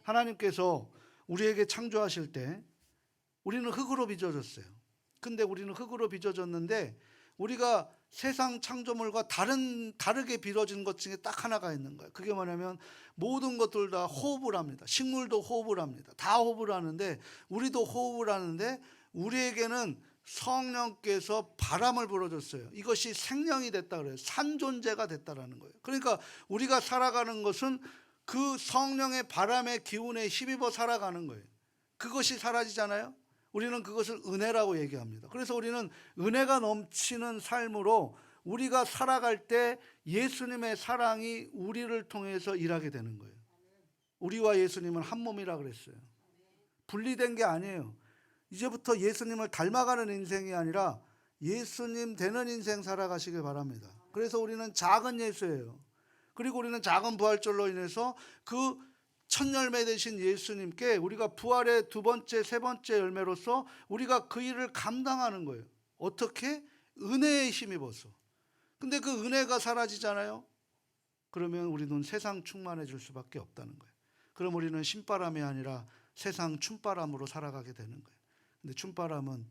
하나님께서 우리에게 창조하실 때 우리는 흙으로 빚어졌어요. 근데 우리는 흙으로 빚어졌는데 우리가 세상 창조물과 다르게 빚어진 것 중에 딱 하나가 있는 거예요. 그게 뭐냐면 모든 것들 다 호흡을 합니다. 식물도 호흡을 합니다. 다 호흡을 하는데 우리도 호흡을 하는데 우리에게는 성령께서 바람을 불어줬어요. 이것이 생명이 됐다 그래요. 산존재가 됐다라는 거예요. 그러니까 우리가 살아가는 것은 그 성령의 바람의 기운에 힘입어 살아가는 거예요. 그것이 사라지잖아요. 우리는 그것을 은혜라고 얘기합니다. 그래서 우리는 은혜가 넘치는 삶으로 우리가 살아갈 때 예수님의 사랑이 우리를 통해서 일하게 되는 거예요. 우리와 예수님은 한 몸이라 그랬어요. 분리된 게 아니에요. 이제부터 예수님을 닮아가는 인생이 아니라 예수님 되는 인생 살아가시길 바랍니다. 그래서 우리는 작은 예수예요. 그리고 우리는 작은 부활절로 인해서 그 첫 열매 되신 예수님께 우리가 부활의 두 번째, 세 번째 열매로서 우리가 그 일을 감당하는 거예요. 어떻게? 은혜에 힘입어서. 근데 그 은혜가 사라지잖아요. 그러면 우리는 세상 충만해질 수밖에 없다는 거예요. 그럼 우리는 신바람이 아니라 세상 춤바람으로 살아가게 되는 거예요. 근데 춤바람은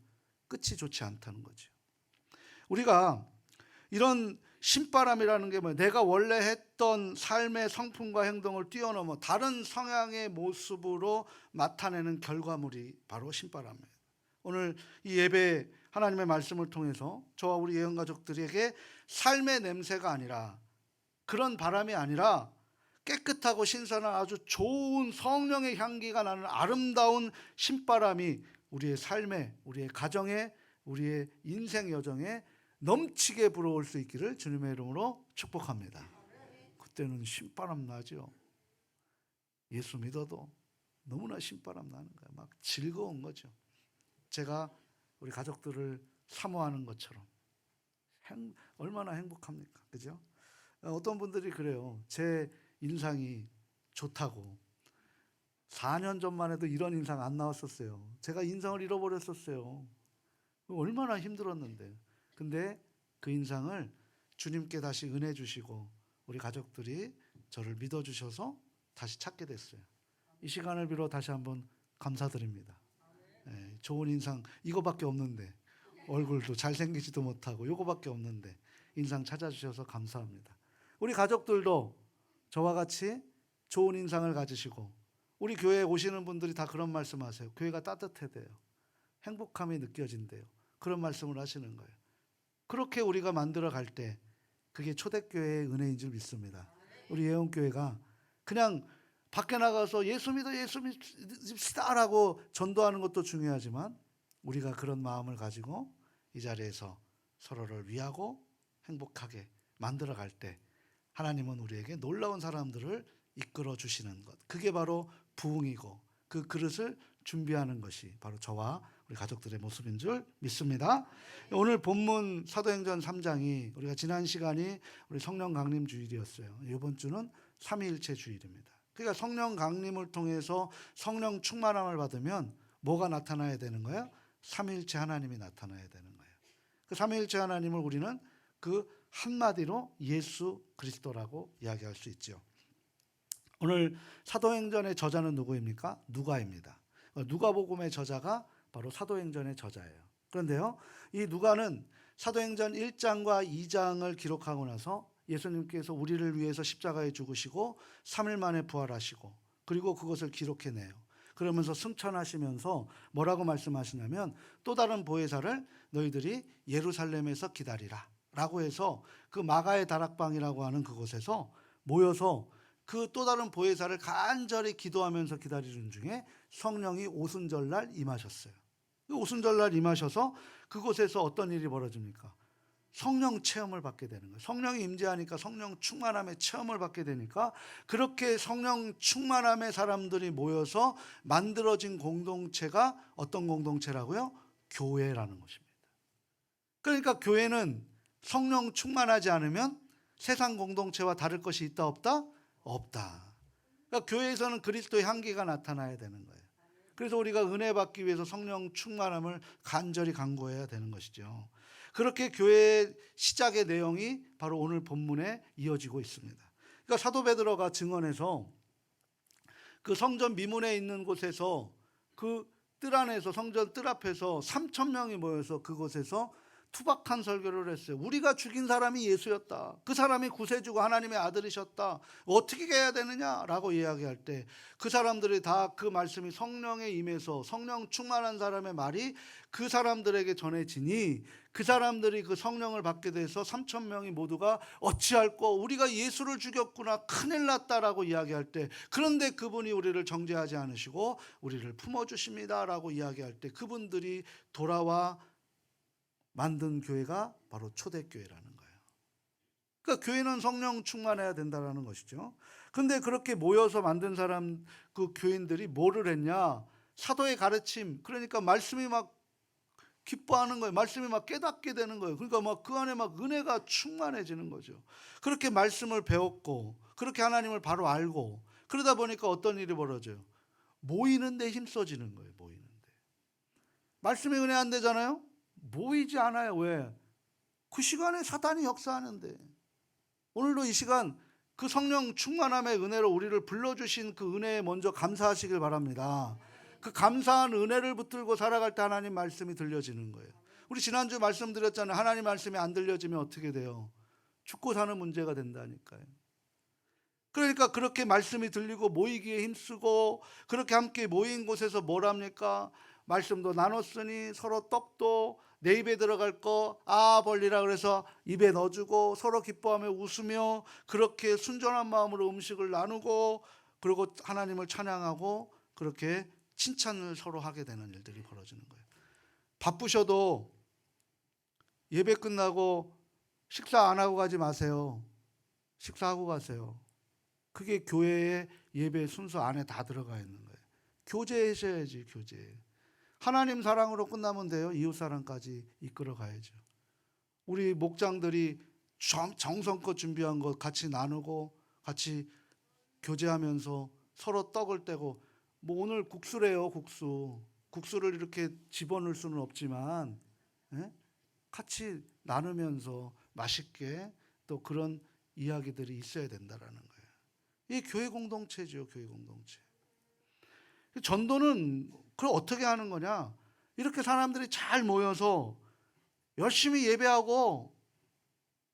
끝이 좋지 않다는 거죠. 우리가 이런 신바람이라는 게 뭐예요? 내가 원래 했던 삶의 성품과 행동을 뛰어넘어 다른 성향의 모습으로 나타내는 결과물이 바로 신바람이에요. 오늘 이 예배 하나님의 말씀을 통해서 저와 우리 예언가족들에게 삶의 냄새가 아니라 그런 바람이 아니라 깨끗하고 신선한 아주 좋은 성령의 향기가 나는 아름다운 신바람이 우리의 삶에, 우리의 가정에, 우리의 인생 여정에 넘치게 불어올 수 있기를 주님의 이름으로 축복합니다. 그때는 신바람 나죠. 예수 믿어도 너무나 신바람 나는 거예요. 막 즐거운 거죠. 제가 우리 가족들을 사모하는 것처럼 얼마나 행복합니까? 그죠? 어떤 분들이 그래요. 제 인상이 좋다고. 4년 전만 해도 이런 인상 안 나왔었어요. 제가 인상을 잃어버렸었어요. 얼마나 힘들었는데. 근데 그 인상을 주님께 다시 은혜 주시고 우리 가족들이 저를 믿어주셔서 다시 찾게 됐어요. 이 시간을 빌어 다시 한번 감사드립니다. 좋은 인상 이거밖에 없는데, 얼굴도 잘생기지도 못하고 이거밖에 없는데 인상 찾아주셔서 감사합니다. 우리 가족들도 저와 같이 좋은 인상을 가지시고, 우리 교회에 오시는 분들이 다 그런 말씀하세요. 교회가 따뜻해돼요. 행복함이 느껴진대요. 그런 말씀을 하시는 거예요. 그렇게 우리가 만들어 갈 때 그게 초대교회의 은혜인 줄 믿습니다. 우리 예언교회가 그냥 밖에 나가서 예수 믿어 예수 믿읍시다라고 전도하는 것도 중요하지만 우리가 그런 마음을 가지고 이 자리에서 서로를 위하고 행복하게 만들어 갈 때 하나님은 우리에게 놀라운 사람들을 이끌어 주시는 것, 그게 바로 부흥이고 그 그릇을 준비하는 것이 바로 저와 우리 가족들의 모습인 줄 믿습니다. 오늘 본문 사도행전 3장이 우리가 지난 시간이 우리 성령 강림 주일이었어요. 이번 주는 삼위일체 주일입니다. 그러니까 성령 강림을 통해서 성령 충만함을 받으면 뭐가 나타나야 되는 거예요? 삼위일체 하나님이 나타나야 되는 거예요. 그 삼위일체 하나님을 우리는 그 한마디로 예수 그리스도라고 이야기할 수 있죠. 오늘 사도행전의 저자는 누구입니까? 누가입니다. 누가복음의 저자가 바로 사도행전의 저자예요. 그런데요, 이 누가는 사도행전 1장과 2장을 기록하고 나서 예수님께서 우리를 위해서 십자가에 죽으시고 3일 만에 부활하시고 그리고 그것을 기록해내요. 그러면서 승천하시면서 뭐라고 말씀하시냐면 또 다른 보혜사를 너희들이 예루살렘에서 기다리라 라고 해서 그 마가의 다락방이라고 하는 그곳에서 모여서 그 또 다른 보혜사를 간절히 기도하면서 기다리는 중에 성령이 오순절날 임하셨어요. 오순절날 임하셔서 그곳에서 어떤 일이 벌어집니까? 성령 체험을 받게 되는 거예요. 성령이 임재하니까 성령 충만함의 체험을 받게 되니까 그렇게 성령 충만함의 사람들이 모여서 만들어진 공동체가 어떤 공동체라고요? 교회라는 것입니다. 그러니까 교회는 성령 충만하지 않으면 세상 공동체와 다를 것이 있다 없다? 없다. 그러니까 교회에서는 그리스도의 향기가 나타나야 되는 거예요. 그래서 우리가 은혜 받기 위해서 성령 충만함을 간절히 간구해야 되는 것이죠. 그렇게 교회의 시작의 내용이 바로 오늘 본문에 이어지고 있습니다. 그러니까 사도 베드로가 증언해서 그 성전 미문에 있는 곳에서 그 뜰 안에서 성전 뜰 앞에서 3,000명이 모여서 그곳에서 투박한 설교를 했어요. 우리가 죽인 사람이 예수였다. 그 사람이 구세주고 하나님의 아들이셨다. 어떻게 해야 되느냐라고 이야기할 때 그 사람들이 다 그 말씀이 성령에 임해서 성령 충만한 사람의 말이 그 사람들에게 전해지니 그 사람들이 그 성령을 받게 돼서 3,000명이 모두가 어찌할꼬 우리가 예수를 죽였구나 큰일 났다라고 이야기할 때 그런데 그분이 우리를 정죄하지 않으시고 우리를 품어주십니다라고 이야기할 때 그분들이 돌아와 만든 교회가 바로 초대교회라는 거예요. 그러니까 교회는 성령 충만해야 된다는 것이죠. 근데 그렇게 모여서 만든 사람 그 교인들이 뭐를 했냐? 사도의 가르침, 그러니까 말씀이 막 기뻐하는 거예요. 말씀이 막 깨닫게 되는 거예요. 그러니까 막 그 안에 막 은혜가 충만해지는 거죠. 그렇게 말씀을 배웠고 그렇게 하나님을 바로 알고 그러다 보니까 어떤 일이 벌어져요? 모이는 데 힘써지는 거예요. 모이는 데. 말씀이 은혜 안 되잖아요? 모이지 않아요. 왜? 그 시간에 사단이 역사하는데. 오늘도 이 시간 그 성령 충만함의 은혜로 우리를 불러주신 그 은혜에 먼저 감사하시길 바랍니다. 그 감사한 은혜를 붙들고 살아갈 때 하나님 말씀이 들려지는 거예요. 우리 지난주 말씀드렸잖아요. 하나님 말씀이 안 들려지면 어떻게 돼요? 죽고 사는 문제가 된다니까요. 그러니까 그렇게 말씀이 들리고 모이기에 힘쓰고 그렇게 함께 모인 곳에서 뭘 합니까? 말씀도 나눴으니 서로 떡도 내 입에 들어갈 거 벌리라 그래서 입에 넣어주고 서로 기뻐하며 웃으며 그렇게 순전한 마음으로 음식을 나누고 그리고 하나님을 찬양하고 그렇게 칭찬을 서로 하게 되는 일들이 벌어지는 거예요. 바쁘셔도 예배 끝나고 식사 안 하고 가지 마세요. 식사하고 가세요. 그게 교회의 예배 순서 안에 다 들어가 있는 거예요. 교제하셔야지. 교제. 하나님 사랑으로 끝나면 돼요. 이웃 사랑까지 이끌어 가야죠. 우리 목장들이 정성껏 준비한 것 같이 나누고 같이 교제하면서 서로 떡을 떼고 뭐 오늘 국수래요. 국수를 이렇게 집어넣을 수는 없지만 같이 나누면서 맛있게 또 그런 이야기들이 있어야 된다라는 거예요. 이게 교회 공동체죠. 교회 공동체. 전도는 그걸 어떻게 하는 거냐? 이렇게 사람들이 잘 모여서 열심히 예배하고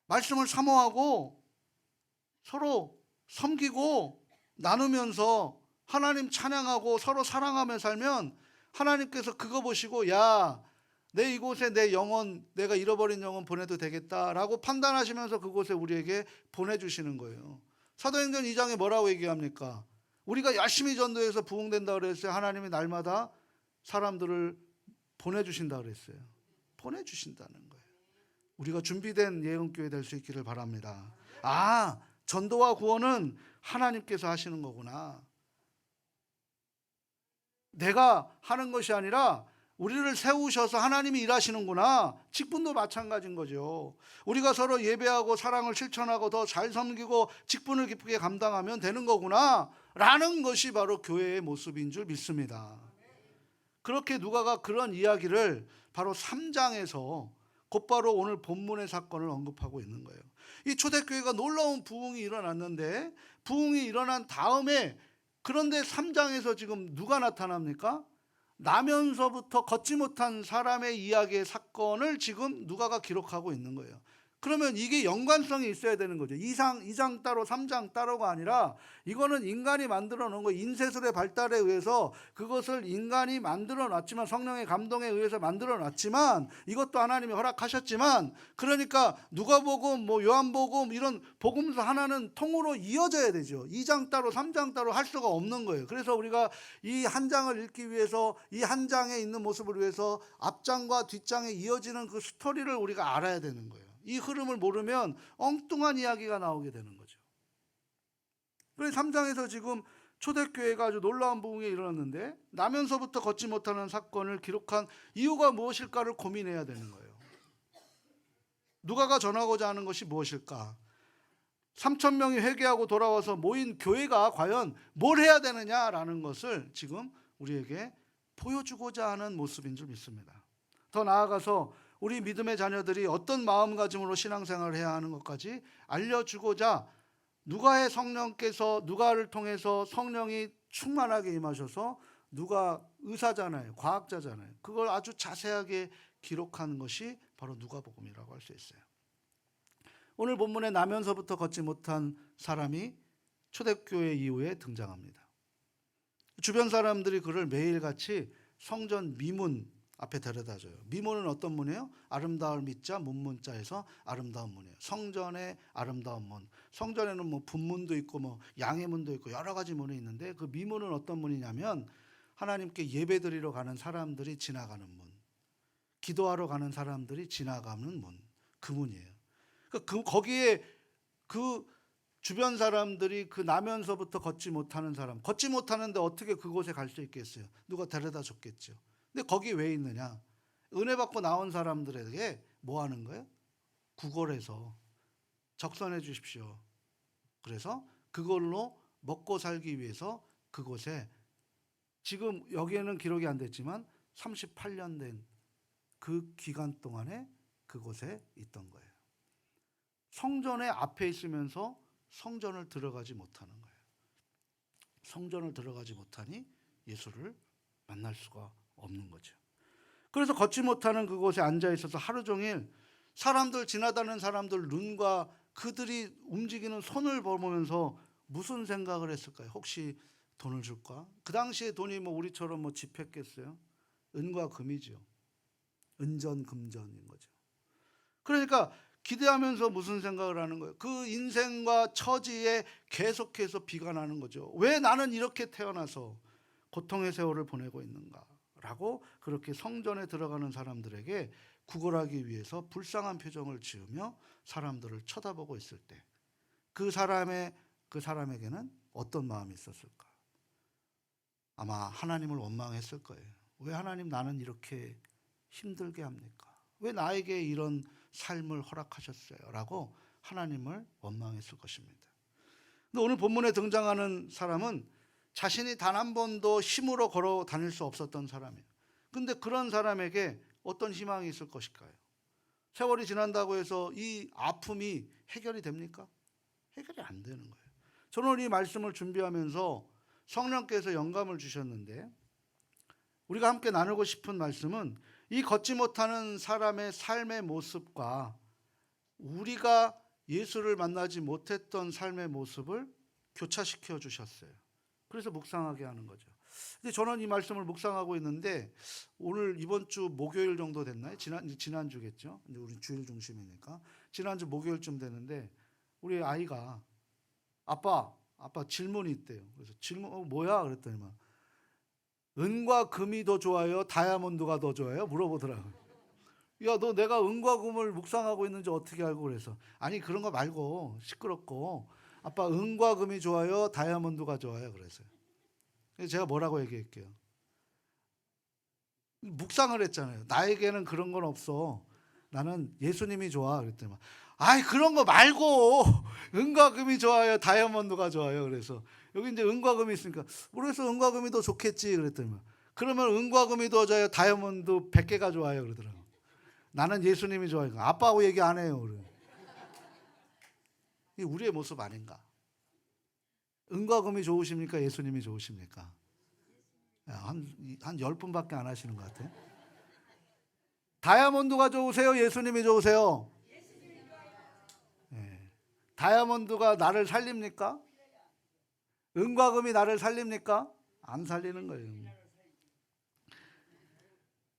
말씀을 사모하고 서로 섬기고 나누면서 하나님 찬양하고 서로 사랑하며 살면 하나님께서 그거 보시고 야, 내 이곳에 내 영혼, 내가 잃어버린 영혼 보내도 되겠다라고 판단하시면서 그곳에 우리에게 보내주시는 거예요. 사도행전 2장에 뭐라고 얘기합니까? 우리가 열심히 전도해서 부흥된다 그랬어요. 하나님이 날마다 사람들을 보내주신다 그랬어요. 보내주신다는 거예요. 우리가 준비된 예언교회 될 수 있기를 바랍니다. 전도와 구원은 하나님께서 하시는 거구나. 내가 하는 것이 아니라 우리를 세우셔서 하나님이 일하시는구나. 직분도 마찬가지인 거죠. 우리가 서로 예배하고 사랑을 실천하고 더 잘 섬기고 직분을 기쁘게 감당하면 되는 거구나 라는 것이 바로 교회의 모습인 줄 믿습니다. 그렇게 누가가 그런 이야기를 바로 3장에서 곧바로 오늘 본문의 사건을 언급하고 있는 거예요. 이 초대교회가 놀라운 부흥이 일어났는데 부흥이 일어난 다음에 그런데 3장에서 지금 누가 나타납니까? 나면서부터 걷지 못한 사람의 이야기의 사건을 지금 누가가 기록하고 있는 거예요. 그러면 이게 연관성이 있어야 되는 거죠. 2장 따로 3장 따로가 아니라 이거는 인간이 만들어 놓은 거, 인쇄술의 발달에 의해서 그것을 인간이 만들어 놨지만 성령의 감동에 의해서 만들어 놨지만 이것도 하나님이 허락하셨지만 그러니까 누가복음, 요한복음 이런 복음서 하나는 통으로 이어져야 되죠. 2장 따로 3장 따로 할 수가 없는 거예요. 그래서 우리가 이 한 장을 읽기 위해서 이 한 장에 있는 모습을 위해서 앞장과 뒷장에 이어지는 그 스토리를 우리가 알아야 되는 거예요. 이 흐름을 모르면 엉뚱한 이야기가 나오게 되는 거죠. 그래서 3장에서 지금 초대교회가 아주 놀라운 부흥이 일어났는데 나면서부터 걷지 못하는 사건을 기록한 이유가 무엇일까를 고민해야 되는 거예요. 누가가 전하고자 하는 것이 무엇일까? 3,000명이 회개하고 돌아와서 모인 교회가 과연 뭘 해야 되느냐라는 것을 지금 우리에게 보여주고자 하는 모습인 줄 믿습니다. 더 나아가서 우리 믿음의 자녀들이 어떤 마음가짐으로 신앙생활을 해야 하는 것까지 알려주고자 누가의 성령께서 누가를 통해서 성령이 충만하게 임하셔서 누가 의사잖아요. 과학자잖아요. 그걸 아주 자세하게 기록한 것이 바로 누가복음이라고 할 수 있어요. 오늘 본문에 나면서부터 걷지 못한 사람이 초대교회 이후에 등장합니다. 주변 사람들이 그를 매일같이 성전 미문 앞에 데려다줘요. 미문은 어떤 문이에요? 아름다울 미자 문문자에서 아름다운 문이에요. 성전의 아름다운 문. 성전에는 뭐 분문도 있고 뭐 양의 문도 있고 여러 가지 문이 있는데 그 미문은 어떤 문이냐면 하나님께 예배드리러 가는 사람들이 지나가는 문. 기도하러 가는 사람들이 지나가는 문. 그 문이에요. 거기에 그 주변 사람들이 그 나면서부터 걷지 못하는 사람, 걷지 못하는데 어떻게 그곳에 갈 수 있겠어요? 누가 데려다 줬겠죠. 근데 거기 왜 있느냐? 은혜 받고 나온 사람들에게 뭐 하는 거예요? 구걸해서 적선해 주십시오. 그래서 그걸로 먹고 살기 위해서 그곳에 지금 여기에는 기록이 안 됐지만 38년 된 그 기간 동안에 그곳에 있던 거예요. 성전의 앞에 있으면서 성전을 들어가지 못하는 거예요. 성전을 들어가지 못하니 예수를 만날 수가 없는 거죠. 그래서 걷지 못하는 그곳에 앉아 있어서 하루 종일 사람들 지나다니는 사람들 눈과 그들이 움직이는 손을 보면서 무슨 생각을 했을까요? 혹시 돈을 줄까? 그 당시에 돈이 뭐 우리처럼 뭐 지폐겠어요? 은과 금이죠. 은전금전인 거죠. 그러니까 기대하면서 무슨 생각을 하는 거예요? 그 인생과 처지에 계속해서 비관하는 거죠. 왜 나는 이렇게 태어나서 고통의 세월을 보내고 있는가? 라고 그렇게 성전에 들어가는 사람들에게 구걸하기 위해서 불쌍한 표정을 지으며 사람들을 쳐다보고 있을 때 그 사람에게는 어떤 마음이 있었을까? 아마 하나님을 원망했을 거예요. 왜 하나님 나는 이렇게 힘들게 합니까? 왜 나에게 이런 삶을 허락하셨어요? 라고 하나님을 원망했을 것입니다. 근데 오늘 본문에 등장하는 사람은 자신이 단 한 번도 힘으로 걸어 다닐 수 없었던 사람이에요. 근데 그런 사람에게 어떤 희망이 있을 것일까요? 세월이 지난다고 해서 이 아픔이 해결이 됩니까? 해결이 안 되는 거예요. 저는 이 말씀을 준비하면서 성령께서 영감을 주셨는데 우리가 함께 나누고 싶은 말씀은 이 걷지 못하는 사람의 삶의 모습과 우리가 예수를 만나지 못했던 삶의 모습을 교차시켜 주셨어요. 그래서 묵상하게 하는 거죠. 근데 저는 이 말씀을 묵상하고 있는데 오늘 이번 주 목요일 정도 됐나요? 지난주겠죠. 이제 우리 주일 중심이니까 지난주 목요일쯤 되는데 우리 아이가 아빠 질문이 있대요. 그래서 질문 뭐야? 그랬더니 막 은과 금이 더 좋아요? 다이아몬드가 더 좋아요? 물어보더라고요. 야, 너 내가 은과 금을 묵상하고 있는지 어떻게 알고 그래서 아니 그런 거 말고 시끄럽고 아빠 은과 금이 좋아요? 다이아몬드가 좋아요? 그랬어요. 그래서 제가 뭐라고 얘기할게요. 묵상을 했잖아요. 나에게는 그런 건 없어. 나는 예수님이 좋아. 그랬더니 막 아이 그런 거 말고 은과 금이 좋아요? 다이아몬드가 좋아요? 그래서 여기 이제 은과 금이 있으니까 그래서 은과 금이 더 좋겠지. 그랬더니 막 그러면 은과 금이 더 좋아요? 다이아몬드 100개가 좋아요? 그러더라고. 나는 예수님이 좋아요. 아빠하고 얘기 안 해요. 그래. 이게 우리의 모습 아닌가? 은과 금이 좋으십니까? 예수님이 좋으십니까? 한 10분밖에 안 하시는 것 같아요. 다이아몬드가 좋으세요? 예수님이 좋으세요? 네. 다이아몬드가 나를 살립니까? 은과 금이 나를 살립니까? 안 살리는 거예요.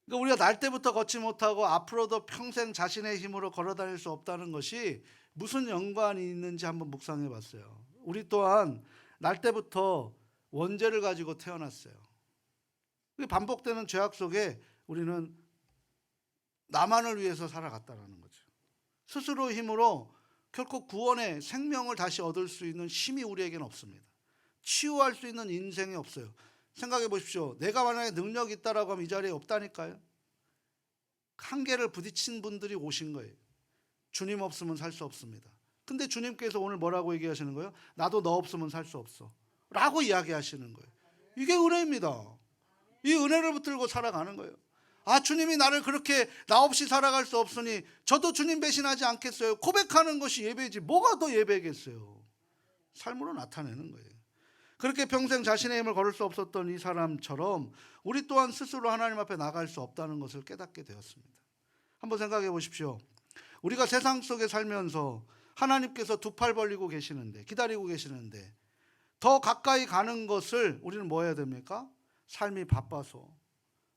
그러니까 우리가 날 때부터 걷지 못하고 앞으로도 평생 자신의 힘으로 걸어 다닐 수 없다는 것이 무슨 연관이 있는지 한번 묵상해 봤어요. 우리 또한 날 때부터 원죄를 가지고 태어났어요. 반복되는 죄악 속에 우리는 나만을 위해서 살아갔다는 거죠. 스스로 힘으로 결코 구원의 생명을 다시 얻을 수 있는 힘이 우리에게는 없습니다. 치유할 수 있는 인생이 없어요. 생각해 보십시오. 내가 만약에 능력이 있다라고 하면 이 자리에 없다니까요. 한계를 부딪힌 분들이 오신 거예요. 주님 없으면 살 수 없습니다. 근데 주님께서 오늘 뭐라고 얘기하시는 거예요? 나도 너 없으면 살 수 없어 라고 이야기하시는 거예요. 이게 은혜입니다. 이 은혜를 붙들고 살아가는 거예요. 아, 주님이 나를 그렇게 나 없이 살아갈 수 없으니 저도 주님 배신하지 않겠어요. 고백하는 것이 예배지 뭐가 더 예배겠어요. 삶으로 나타내는 거예요. 그렇게 평생 자신의 힘을 걸을 수 없었던 이 사람처럼 우리 또한 스스로 하나님 앞에 나갈 수 없다는 것을 깨닫게 되었습니다. 한번 생각해 보십시오. 우리가 세상 속에 살면서 하나님께서 두 팔 벌리고 계시는데, 기다리고 계시는데 더 가까이 가는 것을 우리는 뭐 해야 됩니까? 삶이 바빠서,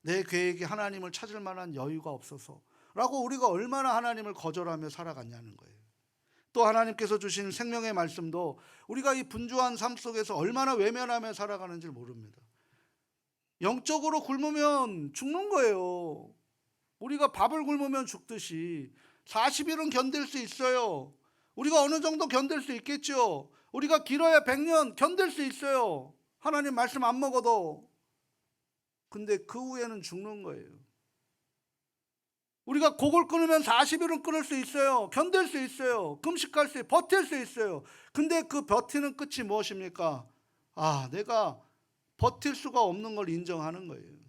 내 계획이 하나님을 찾을 만한 여유가 없어서 라고 우리가 얼마나 하나님을 거절하며 살아갔냐는 거예요. 또 하나님께서 주신 생명의 말씀도 우리가 이 분주한 삶 속에서 얼마나 외면하며 살아가는지 모릅니다. 영적으로 굶으면 죽는 거예요. 우리가 밥을 굶으면 죽듯이 40일은 견딜 수 있어요. 우리가 어느 정도 견딜 수 있겠죠. 우리가 길어야 100년 견딜 수 있어요. 하나님 말씀 안 먹어도. 근데 그 후에는 죽는 거예요. 우리가 곡을 끊으면 40일은 끊을 수 있어요. 견딜 수 있어요. 금식할 수 있어요. 버틸 수 있어요. 근데 그 버티는 끝이 무엇입니까? 내가 버틸 수가 없는 걸 인정하는 거예요.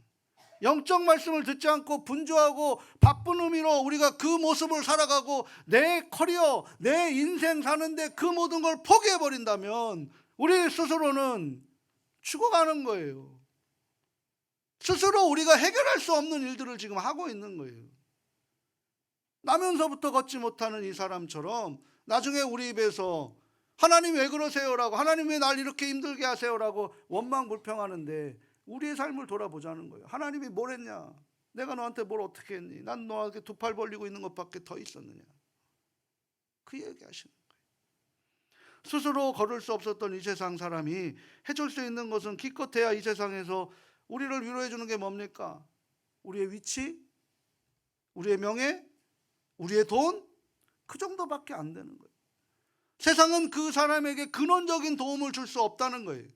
영적 말씀을 듣지 않고 분주하고 바쁜 의미로 우리가 그 모습을 살아가고 내 커리어, 내 인생 사는데 그 모든 걸 포기해버린다면 우리 스스로는 죽어가는 거예요. 스스로 우리가 해결할 수 없는 일들을 지금 하고 있는 거예요. 나면서부터 걷지 못하는 이 사람처럼 나중에 우리 입에서 하나님 왜 그러세요라고, 하나님 왜 날 이렇게 힘들게 하세요라고 원망불평하는데 우리의 삶을 돌아보자는 거예요. 하나님이 뭘 했냐? 내가 너한테 뭘 어떻게 했니? 난 너한테 두 팔 벌리고 있는 것밖에 더 있었느냐? 그 얘기하시는 거예요. 스스로 걸을 수 없었던 이 세상 사람이 해줄 수 있는 것은 기껏해야 이 세상에서 우리를 위로해 주는 게 뭡니까? 우리의 위치, 우리의 명예, 우리의 돈, 그 정도밖에 안 되는 거예요. 세상은 그 사람에게 근원적인 도움을 줄 수 없다는 거예요.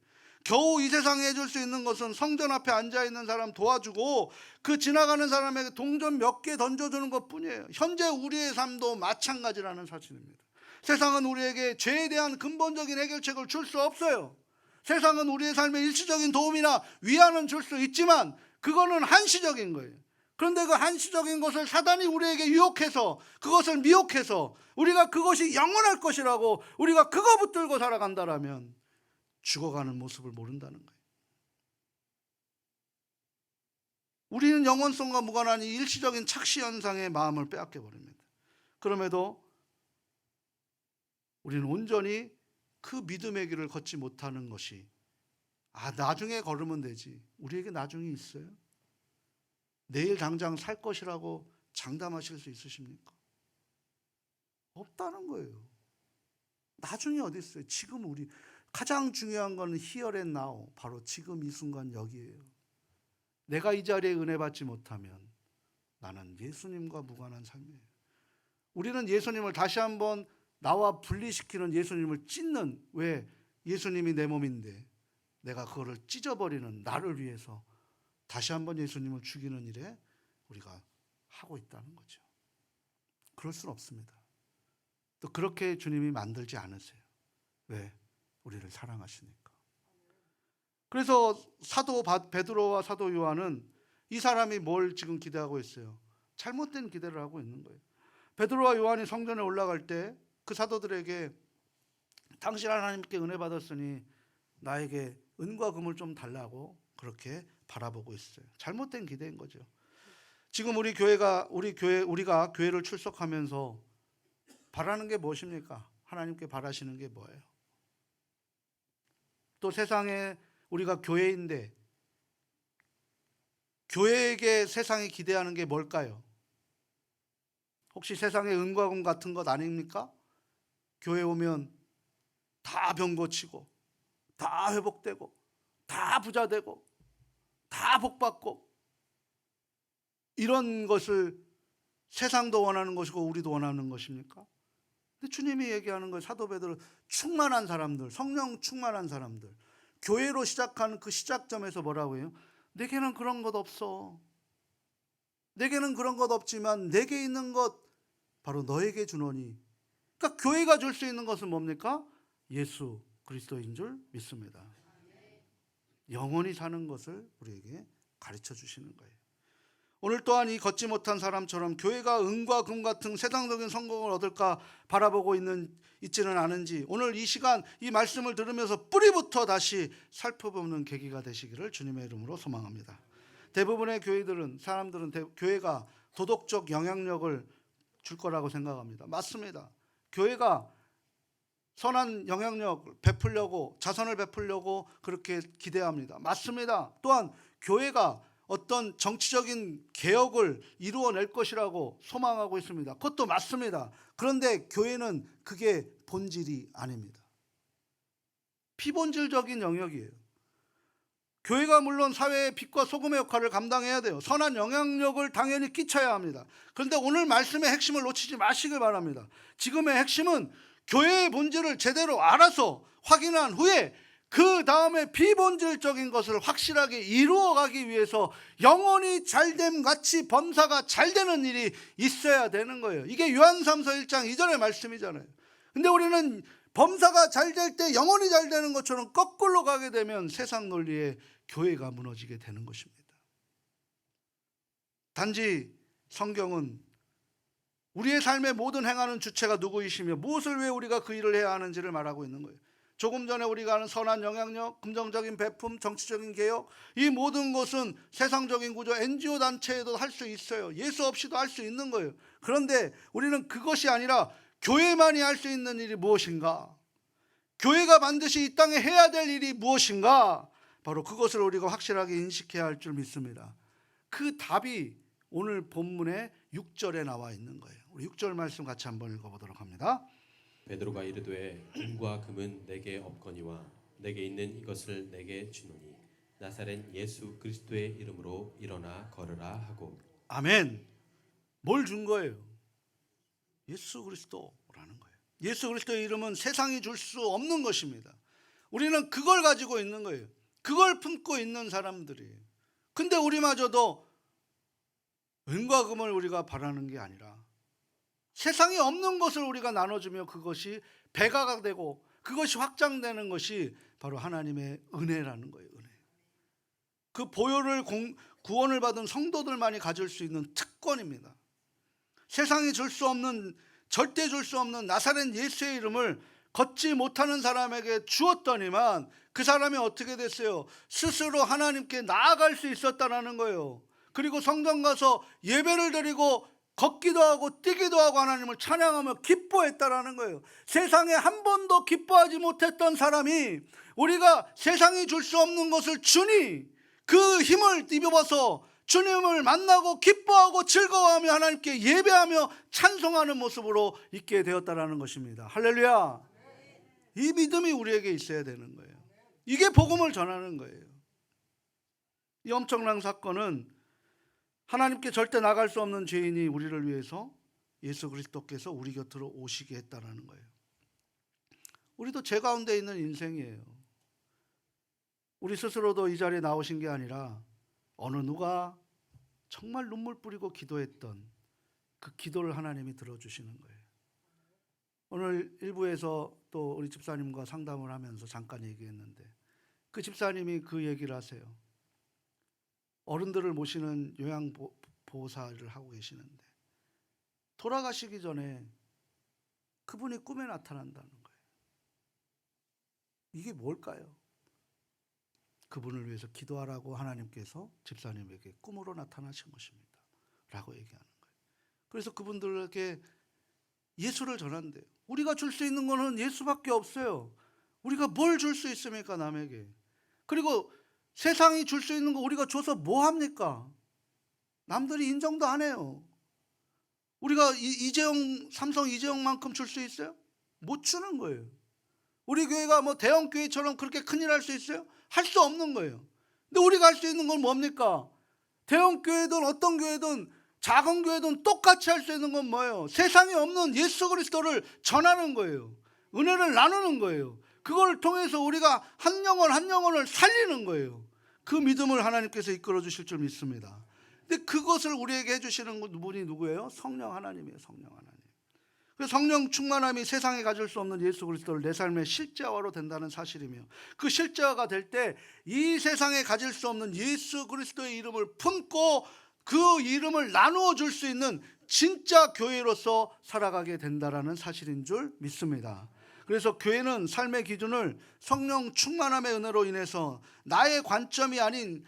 겨우 이 세상에 해줄 수 있는 것은 성전 앞에 앉아있는 사람 도와주고 그 지나가는 사람에게 동전 몇 개 던져주는 것뿐이에요. 현재 우리의 삶도 마찬가지라는 사실입니다. 세상은 우리에게 죄에 대한 근본적인 해결책을 줄 수 없어요. 세상은 우리의 삶에 일시적인 도움이나 위안은 줄 수 있지만 그거는 한시적인 거예요. 그런데 그 한시적인 것을 사단이 우리에게 유혹해서, 그것을 미혹해서 우리가 그것이 영원할 것이라고 우리가 그거 붙들고 살아간다라면 죽어가는 모습을 모른다는 거예요. 우리는 영원성과 무관한 이 일시적인 착시 현상의 마음을 빼앗겨 버립니다. 그럼에도 우리는 온전히 그 믿음의 길을 걷지 못하는 것이 나중에 걸으면 되지. 우리에게 나중이 있어요? 내일 당장 살 것이라고 장담하실 수 있으십니까? 없다는 거예요. 나중에 어디 있어요? 지금 우리 가장 중요한 건 here and now, 바로 지금 이 순간 여기예요. 내가 이 자리에 은혜 받지 못하면 나는 예수님과 무관한 삶이에요. 우리는 예수님을 다시 한번 나와 분리시키는 예수님을 찢는, 왜? 예수님이 내 몸인데 내가 그거를 찢어버리는 나를 위해서 다시 한번 예수님을 죽이는 일에 우리가 하고 있다는 거죠. 그럴 수는 없습니다. 또 그렇게 주님이 만들지 않으세요. 왜? 우리를 사랑하시니까. 그래서 사도 베드로와 사도 요한은 이 사람이 뭘 지금 기대하고 있어요? 잘못된 기대를 하고 있는 거예요. 베드로와 요한이 성전에 올라갈 때 그 사도들에게 당신 하나님께 은혜 받았으니 나에게 은과 금을 좀 달라고 그렇게 바라보고 있어요. 잘못된 기대인 거죠. 지금 우리가 교회를 출석하면서 바라는 게 무엇입니까? 하나님께 바라시는 게 뭐예요? 또 세상에 우리가 교회인데 교회에게 세상이 기대하는 게 뭘까요? 혹시 세상의 은과 금 같은 것 아닙니까? 교회 오면 다 병 고치고 다 회복되고 다 부자 되고 다 복받고 이런 것을 세상도 원하는 것이고 우리도 원하는 것입니까? 근데 주님이 얘기하는 거예요. 사도 베드로 충만한 사람들, 성령 충만한 사람들, 교회로 시작하는 그 시작점에서 뭐라고 해요? 내게는 그런 것 없어. 내게는 그런 것 없지만 내게 있는 것 바로 너에게 주노니. 그러니까 교회가 줄 수 있는 것은 뭡니까? 예수 그리스도인 줄 믿습니다. 영원히 사는 것을 우리에게 가르쳐 주시는 거예요. 오늘 또한 이 걷지 못한 사람처럼 교회가 은과 금 같은 세상적인 성공을 얻을까 바라보고 있지는 않은지 오늘 이 시간 이 말씀을 들으면서 뿌리부터 다시 살펴보는 계기가 되시기를 주님의 이름으로 소망합니다. 대부분의 사람들은 교회가 도덕적 영향력을 줄 거라고 생각합니다. 맞습니다. 교회가 선한 영향력을 베풀려고, 자선을 베풀려고 그렇게 기대합니다. 맞습니다. 또한 교회가 어떤 정치적인 개혁을 이루어낼 것이라고 소망하고 있습니다. 그것도 맞습니다. 그런데 교회는 그게 본질이 아닙니다. 피본질적인 영역이에요. 교회가 물론 사회의 빛과 소금의 역할을 감당해야 돼요. 선한 영향력을 당연히 끼쳐야 합니다. 그런데 오늘 말씀의 핵심을 놓치지 마시길 바랍니다. 지금의 핵심은 교회의 본질을 제대로 알아서 확인한 후에 그 다음에 비본질적인 것을 확실하게 이루어가기 위해서 영혼이 잘됨 같이 범사가 잘되는 일이 있어야 되는 거예요. 이게 요한3서 1장 2절의 말씀이잖아요. 근데 우리는 범사가 잘될 때 영혼이 잘되는 것처럼 거꾸로 가게 되면 세상 논리에 교회가 무너지게 되는 것입니다. 단지 성경은 우리의 삶의 모든 행하는 주체가 누구이시며 무엇을 위해 우리가 그 일을 해야 하는지를 말하고 있는 거예요. 조금 전에 우리가 아는 선한 영향력, 긍정적인 배품, 정치적인 개혁, 이 모든 것은 세상적인 구조, NGO 단체에도 할 수 있어요. 예수 없이도 할 수 있는 거예요. 그런데 우리는 그것이 아니라 교회만이 할 수 있는 일이 무엇인가? 교회가 반드시 이 땅에 해야 될 일이 무엇인가? 바로 그것을 우리가 확실하게 인식해야 할 줄 믿습니다. 그 답이 오늘 본문의 6절에 나와 있는 거예요. 우리 6절 말씀 같이 한번 읽어보도록 합니다. 베드로가 이르되 은과 금은 내게 없거니와 내게 있는 이것을 내게 주노니 나사렛 예수 그리스도의 이름으로 일어나 걸으라 하고. 아멘. 뭘 준 거예요? 예수 그리스도라는 거예요. 예수 그리스도의 이름은 세상이 줄 수 없는 것입니다. 우리는 그걸 가지고 있는 거예요. 그걸 품고 있는 사람들이에요. 근데 우리마저도 은과 금을 우리가 바라는 게 아니라 세상에 없는 것을 우리가 나눠주며 그것이 배가가 되고 그것이 확장되는 것이 바로 하나님의 은혜라는 거예요. 은혜. 그 보혈을 구원을 받은 성도들만이 가질 수 있는 특권입니다. 세상이 줄 수 없는, 절대 줄 수 없는 나사렛 예수의 이름을 걷지 못하는 사람에게 주었더니만 그 사람이 어떻게 됐어요? 스스로 하나님께 나아갈 수 있었다는 거예요. 그리고 성전 가서 예배를 드리고 걷기도 하고 뛰기도 하고 하나님을 찬양하며 기뻐했다라는 거예요. 세상에 한 번도 기뻐하지 못했던 사람이 우리가 세상이 줄 수 없는 것을 주니 그 힘을 입어봐서 주님을 만나고 기뻐하고 즐거워하며 하나님께 예배하며 찬송하는 모습으로 있게 되었다라는 것입니다. 할렐루야. 이 믿음이 우리에게 있어야 되는 거예요. 이게 복음을 전하는 거예요. 이 엄청난 사건은 하나님께 절대 나갈 수 없는 죄인이 우리를 위해서 예수 그리스도께서 우리 곁으로 오시게 했다라는 거예요. 우리도 죄 가운데 있는 인생이에요. 우리 스스로도 이 자리에 나오신 게 아니라 어느 누가 정말 눈물 뿌리고 기도했던 그 기도를 하나님이 들어주시는 거예요. 오늘 일부에서 또 우리 집사님과 상담을 하면서 잠깐 얘기했는데 그 집사님이 그 얘기를 하세요. 어른들을 모시는 요양보호사를 하고 계시는데 돌아가시기 전에 그분이 꿈에 나타난다는 거예요. 이게 뭘까요? 그분을 위해서 기도하라고 하나님께서 집사님에게 꿈으로 나타나신 것입니다 라고 얘기하는 거예요. 그래서 그분들에게 예수를 전한대요. 우리가 줄 수 있는 거는 예수밖에 없어요. 우리가 뭘 줄 수 있습니까 남에게? 그리고 세상이 줄 수 있는 거 우리가 줘서 뭐 합니까? 남들이 인정도 안 해요. 우리가 삼성 이재용만큼 줄 수 있어요? 못 주는 거예요. 우리 교회가 뭐 대형 교회처럼 그렇게 큰일 할 수 있어요? 할 수 없는 거예요. 근데 우리가 할 수 있는 건 뭡니까? 대형 교회든 어떤 교회든 작은 교회든 똑같이 할 수 있는 건 뭐예요? 세상에 없는 예수 그리스도를 전하는 거예요. 은혜를 나누는 거예요. 그걸 통해서 우리가 한 영혼을 살리는 거예요. 그 믿음을 하나님께서 이끌어 주실 줄 믿습니다. 근데 그것을 우리에게 해주시는 분이 누구예요? 성령 하나님이에요. 성령 하나님. 그 성령 충만함이 세상에 가질 수 없는 예수 그리스도를 내 삶의 실제화로 된다는 사실이며 그 실제화가 될 때 이 세상에 가질 수 없는 예수 그리스도의 이름을 품고 그 이름을 나누어 줄 수 있는 진짜 교회로서 살아가게 된다라는 사실인 줄 믿습니다. 그래서 교회는 삶의 기준을 성령 충만함의 은혜로 인해서 나의 관점이 아닌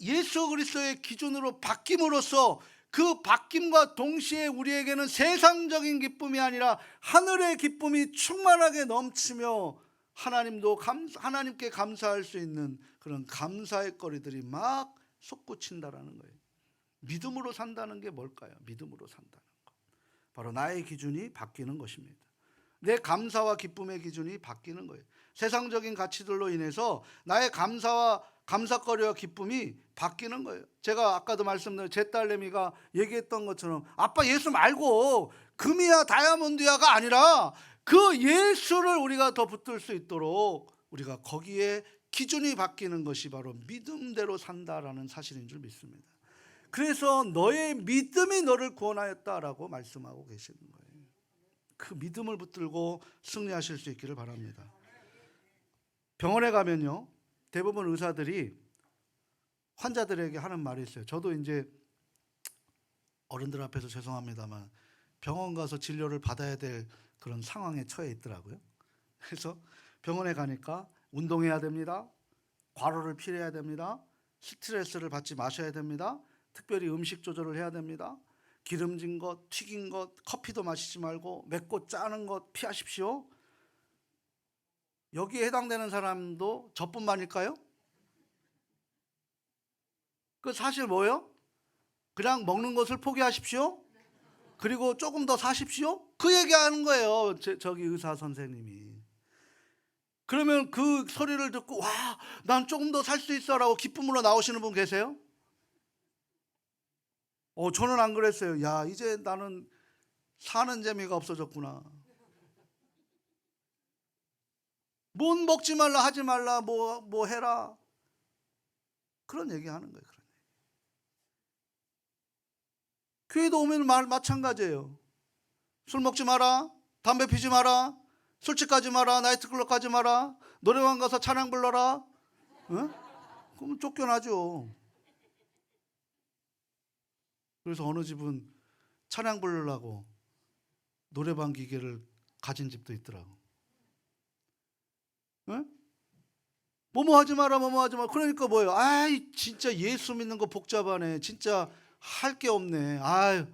예수 그리스도의 기준으로 바뀜으로써 그 바뀜과 동시에 우리에게는 세상적인 기쁨이 아니라 하늘의 기쁨이 충만하게 넘치며 하나님께 감사할 수 있는 그런 감사의 거리들이 막 솟구친다라는 거예요. 믿음으로 산다는 게 뭘까요? 믿음으로 산다는 것. 바로 나의 기준이 바뀌는 것입니다. 내 감사와 기쁨의 기준이 바뀌는 거예요. 세상적인 가치들로 인해서 나의 감사거리와 기쁨이 바뀌는 거예요. 제가 아까도 말씀드린 제 딸내미가 얘기했던 것처럼 아빠 예수 말고 금이야 다이아몬드야가 아니라 그 예수를 우리가 더 붙들 수 있도록 우리가 거기에 기준이 바뀌는 것이 바로 믿음대로 산다라는 사실인 줄 믿습니다. 그래서 너의 믿음이 너를 구원하였다라고 말씀하고 계시는 거예요. 그 믿음을 붙들고 승리하실 수 있기를 바랍니다. 병원에 가면요, 대부분 의사들이 환자들에게 하는 말이 있어요. 저도 이제 어른들 앞에서 죄송합니다만 병원 가서 진료를 받아야 될 그런 상황에 처해 있더라고요. 그래서 병원에 가니까 운동해야 됩니다. 과로를 피해야 됩니다. 스트레스를 받지 마셔야 됩니다. 특별히 음식 조절을 해야 됩니다. 기름진 것, 튀긴 것, 커피도 마시지 말고 맵고 짜는 것 피하십시오. 여기에 해당되는 사람도 저뿐만일까요? 그 사실 뭐예요? 그냥 먹는 것을 포기하십시오. 그리고 조금 더 사십시오. 그 얘기하는 거예요. 저기 의사 선생님이. 그러면 그 소리를 듣고 와, 난 조금 더 살 수 있어라고 기쁨으로 나오시는 분 계세요? 저는 안 그랬어요. 야, 이제 나는 사는 재미가 없어졌구나. 뭔 먹지 말라 하지 말라 뭐 해라. 그런 얘기 하는 거예요. 그런 얘기. 교회도 오면 마찬가지예요. 술 먹지 마라. 담배 피지 마라. 술집 가지 마라. 나이트클럽 가지 마라. 노래방 가서 찬양 불러라. 그러면 쫓겨나죠. 그래서 어느 집은 찬양 부르려고 노래방 기계를 가진 집도 있더라고. 뭐뭐 하지 마라, 뭐뭐 하지 마라. 그러니까 뭐예요? 아이, 진짜 예수 믿는 거 복잡하네. 진짜 할 게 없네. 아유,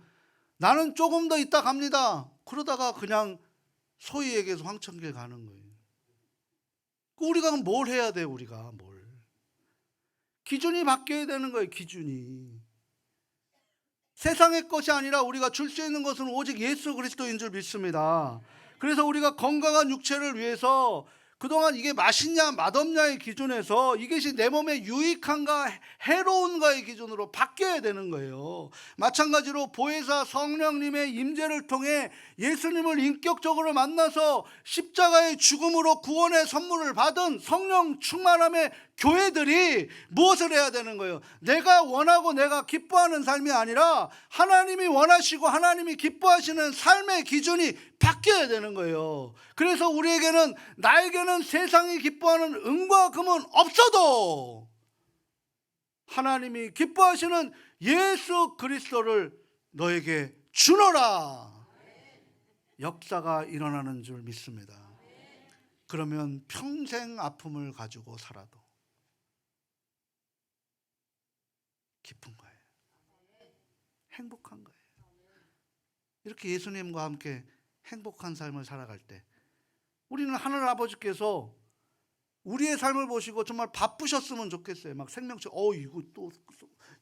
나는 조금 더 있다 갑니다. 그러다가 그냥 소위 얘기해서 황천길 가는 거예요. 우리가 뭘 해야 돼, 우리가 뭘. 기준이 바뀌어야 되는 거예요, 기준이. 세상의 것이 아니라 우리가 줄 수 있는 것은 오직 예수 그리스도인 줄 믿습니다. 그래서 우리가 건강한 육체를 위해서 그동안 이게 맛있냐 맛없냐의 기준에서 이것이 내 몸에 유익한가 해로운가의 기준으로 바뀌어야 되는 거예요. 마찬가지로 보혜사 성령님의 임재를 통해 예수님을 인격적으로 만나서 십자가의 죽음으로 구원의 선물을 받은 성령 충만함의 교회들이 무엇을 해야 되는 거예요? 내가 원하고 내가 기뻐하는 삶이 아니라 하나님이 원하시고 하나님이 기뻐하시는 삶의 기준이 바뀌어야 되는 거예요. 그래서 나에게는 세상이 기뻐하는 은과 금은 없어도 하나님이 기뻐하시는 예수 그리스도를 너에게 주노라. 역사가 일어나는 줄 믿습니다. 그러면 평생 아픔을 가지고 살아도 기쁜 거예요. 행복한 거예요. 이렇게 예수님과 함께 행복한 삶을 살아갈 때 우리는 하늘 아버지께서 우리의 삶을 보시고 정말 바쁘셨으면 좋겠어요. 막 생명책 이거 또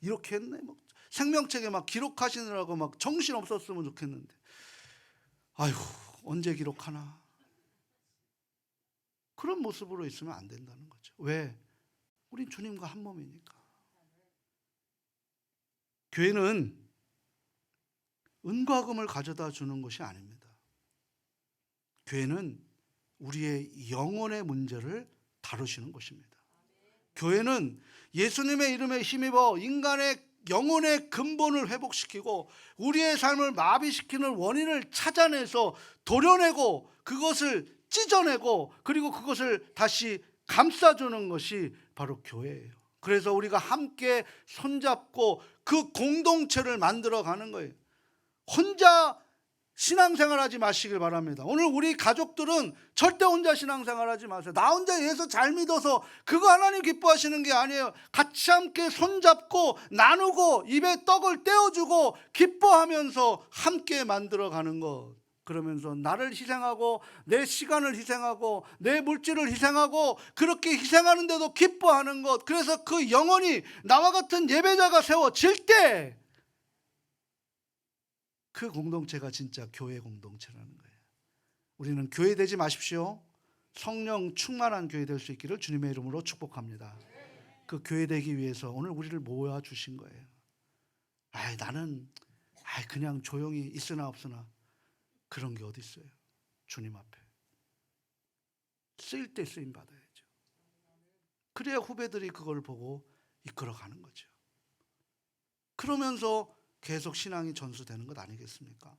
이렇게 했네. 막 생명책에 막 기록하시느라고 막 정신 없었으면 좋겠는데 아이고 언제 기록하나. 그런 모습으로 있으면 안 된다는 거죠. 왜? 우린 주님과 한 몸이니까. 교회는 은과 금을 가져다 주는 것이 아닙니다. 교회는 우리의 영혼의 문제를 다루시는 것입니다. 교회는 예수님의 이름에 힘입어 인간의 영혼의 근본을 회복시키고 우리의 삶을 마비시키는 원인을 찾아내서 도려내고 그것을 찢어내고 그리고 그것을 다시 감싸주는 것이 바로 교회예요. 그래서 우리가 함께 손잡고 그 공동체를 만들어 가는 거예요. 혼자 신앙생활하지 마시길 바랍니다. 오늘 우리 가족들은 절대 혼자 신앙생활하지 마세요. 나 혼자 예수 잘 믿어서 그거 하나님 기뻐하시는 게 아니에요. 같이 함께 손잡고 나누고 입에 떡을 떼어주고 기뻐하면서 함께 만들어가는 것. 그러면서 나를 희생하고 내 시간을 희생하고 내 물질을 희생하고 그렇게 희생하는데도 기뻐하는 것. 그래서 그 영혼이 나와 같은 예배자가 세워질 때 그 공동체가 진짜 교회 공동체라는 거예요. 우리는 교회 되지 마십시오. 성령 충만한 교회 될 수 있기를 주님의 이름으로 축복합니다. 그 교회 되기 위해서 오늘 우리를 모아 주신 거예요. 나는 그냥 조용히 있으나 없으나 그런 게 어디 있어요. 주님 앞에 쓰일 때 쓰임 받아야죠. 그래야 후배들이 그걸 보고 이끌어가는 거죠. 그러면서 계속 신앙이 전수되는 것 아니겠습니까?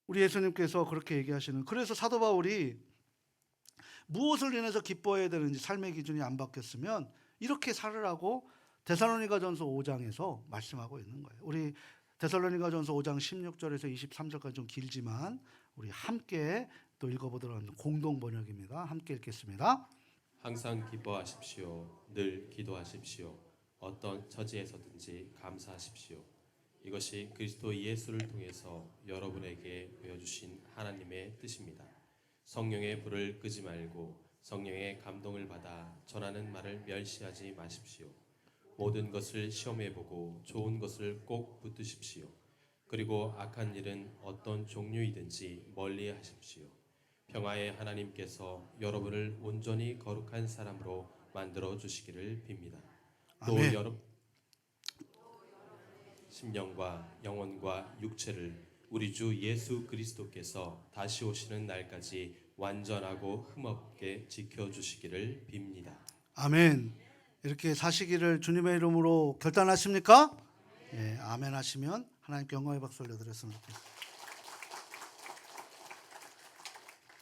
우리 예수님께서 그렇게 얘기하시는, 그래서 사도 바울이 무엇을 인해서 기뻐해야 되는지 삶의 기준이 안 바뀌었으면 이렇게 살으라고 데살로니가전서 5장에서 말씀하고 있는 거예요. 우리 데살로니가전서 5장 16절에서 23절까지 좀 길지만 우리 함께 또 읽어보도록 하는 공동 번역입니다. 함께 읽겠습니다. 항상 기뻐하십시오. 늘 기도하십시오. 어떤 처지에서든지 감사하십시오. 이것이 그리스도 예수를 통해서 여러분에게 보여주신 하나님의 뜻입니다. 성령의 불을 끄지 말고 성령의 감동을 받아 전하는 말을 멸시하지 마십시오. 모든 것을 시험해보고 좋은 것을 꼭 붙드십시오. 그리고 악한 일은 어떤 종류이든지 멀리 하십시오. 평화의 하나님께서 여러분을 온전히 거룩한 사람으로 만들어 주시기를 빕니다. 또 아멘. 여러분 심령과 영혼과 육체를 우리 주 예수 그리스도께서 다시 오시는 날까지 완전하고 흠없게 지켜주시기를 빕니다. 아멘. 이렇게 사시기를 주님의 이름으로 결단하십니까? 예, 아멘 하시면 하나님께 영광의 박수 올려드렸습니다.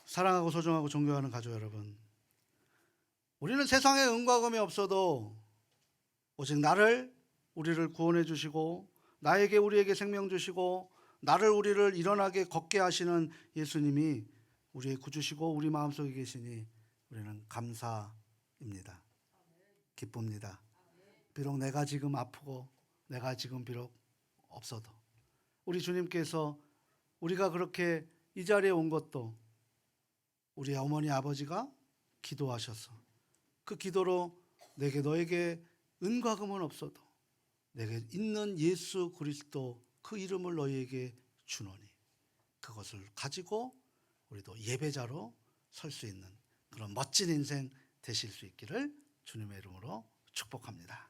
사랑하고 소중하고 존경하는 가족 여러분, 우리는 세상에 은과 금이 없어도 오직 우리를 구원해 주시고 나에게 우리에게 생명 주시고 우리를 일어나게 걷게 하시는 예수님이 우리의 구주시고 우리 마음속에 계시니 우리는 감사입니다. 기쁩니다. 비록 내가 지금 아프고 내가 지금 비록 없어도 우리 주님께서 우리가 그렇게 이 자리에 온 것도 우리 어머니 아버지가 기도하셔서 그 기도로 너에게 은과 금은 없어도 내게 있는 예수 그리스도 그 이름을 너희에게 주노니 그것을 가지고 우리도 예배자로 설 수 있는 그런 멋진 인생 되실 수 있기를 주님의 이름으로 축복합니다.